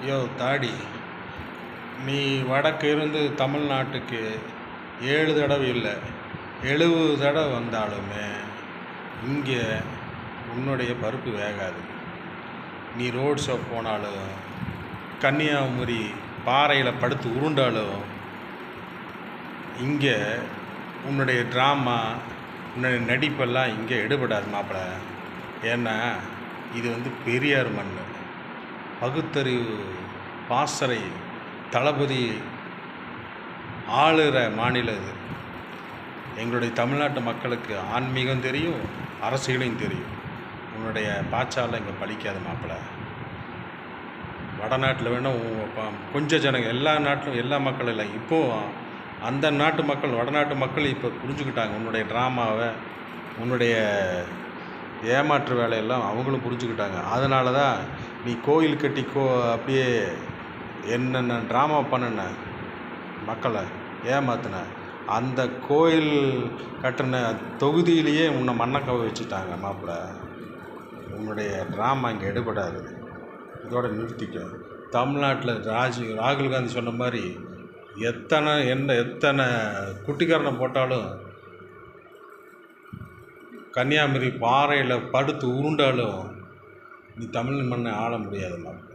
யோ தாடி, நீ வடக்கு இருந்து தமிழ்நாட்டுக்கு 7 தடவை இல்லை 70 தடவை வந்தாலுமே இங்கே உன்னுடைய பருப்பு வேகாது. நீ ரோட் ஷோ போனாலும், கன்னியாகுமரி பாறையில் படுத்து உருண்டாலும், இங்கே உன்னுடைய ட்ராமா, உன்னுடைய நடிப்பெல்லாம் இங்கே எடுபடாது மாப்பிள்ள. ஏன்னா இது பெரியார் மண், பகுத்தறிவு பாசறை தளபதி ஆளுகிற மாநிலம் இது. எங்களுடைய தமிழ்நாட்டு மக்களுக்கு ஆன்மீகம் தெரியும், அரசியலையும் தெரியும். உன்னுடைய பாச்சாலாம் இங்கே பலிக்காது மாப்பிள்ள. வடநாட்டில் வேணால் கொஞ்சம் ஜனங்க, எல்லா நாட்டிலும் எல்லா மக்களும் இல்லை. இப்போது அந்த நாட்டு மக்கள், வடநாட்டு மக்கள் இப்போ புரிஞ்சுக்கிட்டாங்க உன்னுடைய ட்ராமாவை, உன்னுடைய ஏமாற்று வேலையெல்லாம் அவங்களும் புரிஞ்சுக்கிட்டாங்க. அதனால தான் நீ கோயில் கட்டி அப்படியே என்னென்ன ட்ராமா பண்ணின, மக்களை ஏமாத்தின, அந்த கோயில் கட்டின தொகுதியிலேயே உன்னை மண்ணக்கவை வச்சுட்டாங்க மாப்பிள்ள. உன்னுடைய ட்ராமா இங்கே எடுபடாது, இதோட நிறுத்திக்க. தமிழ்நாட்டில் ராகுல் காந்தி சொன்ன மாதிரி எத்தனை குட்டிக்காரனை போட்டாலும், கன்னியாகுமரி பாறையில் படுத்து உருண்டாலும் நீ தமிழ் மண்ணை ஆள முடியாது மாப்பிள்ள.